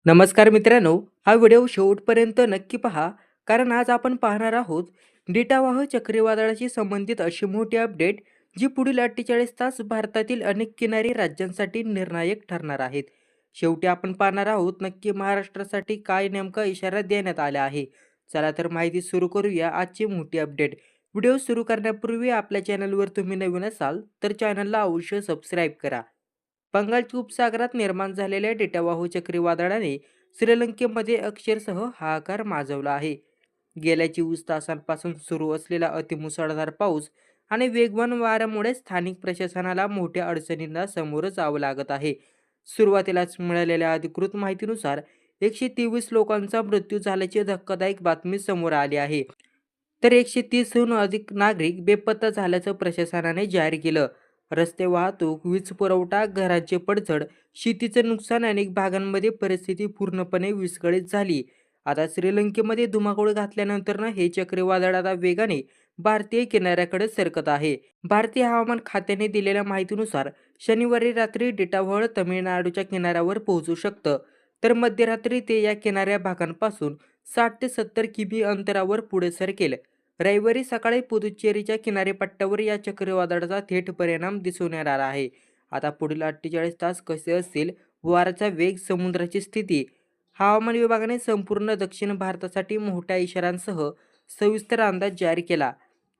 नमस्कार मित्रांनो, हा व्हिडिओ शेवटपर्यंत नक्की पहा, कारण आज आपण पाहणार आहोत डेटावाह चक्रीवादळाशी संबंधित अशी मोठी अपडेट जी पुढील 48 तास भारतातील अनेक किनारी राज्यांसाठी निर्णायक ठरणार आहेत. शेवटी आपण पाहणार आहोत नक्की महाराष्ट्रासाठी काय नेमका इशारा देण्यात आला आहे. चला तर माहिती सुरू करूया आजची मोठी अपडेट. व्हिडिओ सुरू करण्यापूर्वी आपल्या चॅनलवर तुम्ही नवीन असाल तर चॅनलला अवश्य सबस्क्राईब करा. बंगालच्या उपसागरात निर्माण झालेल्या डेटावाहू चक्रीवादळाने श्रीलंकेमध्ये अक्षरशः हाहाकार माजवला आहे. गेल्या 24 तासांपासून सुरू असलेला अतिमुसळधार पाऊस आणि वेगवान वाऱ्यामुळे स्थानिक प्रशासनाला मोठ्या अडचणींना सामोरं जावं लागत आहे. सुरुवातीलाच मिळालेल्या अधिकृत माहितीनुसार 123 लोकांचा मृत्यू झाल्याची धक्कादायक बातमी समोर आली आहे. तर 130हून अधिक नागरिक बेपत्ता झाल्याचं प्रशासनाने जाहीर केलं. रस्ते वाहतूक, वीज पुरवठा, घरांचे पडझड, शेतीचं नुकसान अनेक भागांमध्ये परिस्थिती पूर्णपणे विस्कळीत झाली. आता श्रीलंकेमध्ये धुमाकूळ घातल्यानंतर हे चक्रीवादळ आता वेगाने भारतीय किनाऱ्याकडे सरकत आहे. भारतीय हवामान खात्याने दिलेल्या माहितीनुसार शनिवारी रात्री डेटावळ तमिळनाडूच्या किनाऱ्यावर पोहोचू शकतं, तर मध्यरात्री ते या किनाऱ्या भागांपासून 60 ते 70 किमी अंतरावर पुढे सरकेल. रविवारी सकाळी पुदुच्चेरीच्या किनारपट्ट्यावर या चक्रीवादळाचा थेट परिणाम दिसून येणार आहे. आता पुढील 48 तास कसे असतील, वाऱ्याचा वेग, समुद्राची स्थिती. हवामान विभागाने संपूर्ण दक्षिण भारतासाठी मोठ्या इशाऱ्यांसह सविस्तर अंदाज जारी केला.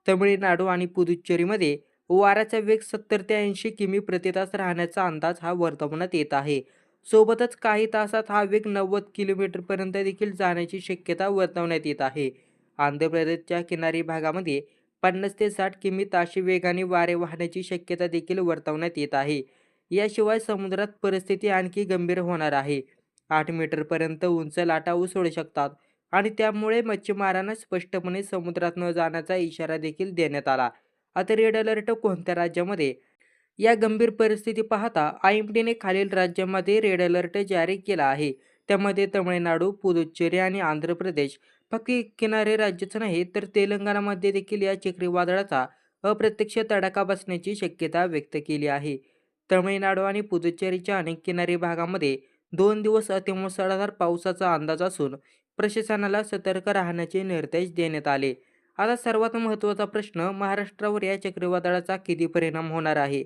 तमिळनाडू आणि पुदुच्चेरीमध्ये वाऱ्याचा वेग 70 ते 80 किमी प्रति तास राहण्याचा अंदाज हा वर्तवण्यात येत आहे. सोबतच काही तासात हा वेग 90 किलोमीटरपर्यंत देखील जाण्याची शक्यता वर्तवण्यात येत आहे. आंध्र प्रदेशच्या किनारी भागामध्ये 50 ते 60 किमी ताशी वेगाने वारे वाहण्याची शक्यता देखील वर्तवण्यात येत आहे. याशिवाय समुद्रात परिस्थिती आणखी गंभीर होणार आहे. 8 मीटरपर्यंत उंच लाटा उसळू शकतात आणि त्यामुळे मच्छीमारांना स्पष्टपणे समुद्रात न जाण्याचा इशारा देखील देण्यात आला. आता रेड अलर्ट कोणत्या राज्यामध्ये? या गंभीर परिस्थिती पाहता आयएमडीने खालील राज्यांमध्ये रेड अलर्ट जारी केला आहे. त्यामध्ये तमिळनाडू, पुदुच्चेरी आणि आंध्र प्रदेश. फक्त किनारी राज्यच नाही तर तेलंगणामध्ये देखील या चक्रीवादळाचा अप्रत्यक्ष तडाखा बसण्याची शक्यता व्यक्त केली आहे. तमिळनाडू आणि पुदुच्चेरीच्या अनेक किनारी भागामध्ये 2 दिवस अतिमुसळधार पावसाचा अंदाज असून प्रशासनाला सतर्क राहण्याचे निर्देश देण्यात आले. आता सर्वात महत्त्वाचा प्रश्न, महाराष्ट्रावर या चक्रीवादळाचा किती परिणाम होणार आहे?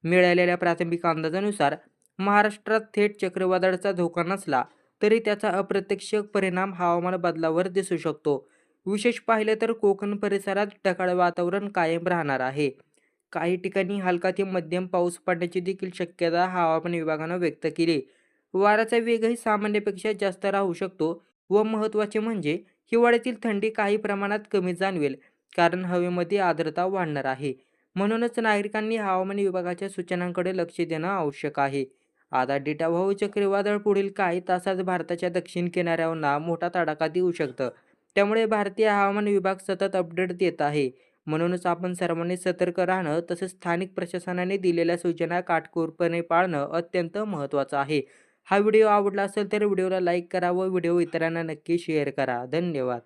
मिळालेल्या प्राथमिक अंदाजानुसार महाराष्ट्रात थेट चक्रीवादळाचा धोका नसला तरी त्याचा अप्रत्यक्ष परिणाम हवामान बदलावर दिसू शकतो. विशेष पाहिलं तर कोकण परिसरात ढगाळ वातावरण कायम राहणार आहे. काही ठिकाणी हलका ते मध्यम पाऊस पडण्याची देखील शक्यता हवामान विभागानं व्यक्त केली. वाऱ्याचा वेगही सामान्यपेक्षा जास्त राहू शकतो व महत्त्वाचे म्हणजे हिवाळ्यातील थंडी काही प्रमाणात कमी जाणवेल, कारण हवेमध्ये आर्द्रता वाढणार आहे. म्हणूनच नागरिकांनी हवामान विभागाच्या सूचनांकडे लक्ष देणं आवश्यक आहे. आता डेटावाहू चक्रीवादळ पुढील काही तासात भारताच्या दक्षिण किनाऱ्यावर मोठा तडाखा देऊ शकतं. त्यामुळे भारतीय हवामान विभाग सतत अपडेट देत आहे. म्हणूनच आपण सर्वांनी सतर्क राहणं तसेच स्थानिक प्रशासनाने दिलेल्या सूचना काटेकोरपणे पाळणं अत्यंत महत्त्वाचं आहे. हा व्हिडिओ आवडला असेल तर व्हिडिओला लाईक करा व व्हिडिओ इतरांना नक्की शेअर करा. धन्यवाद.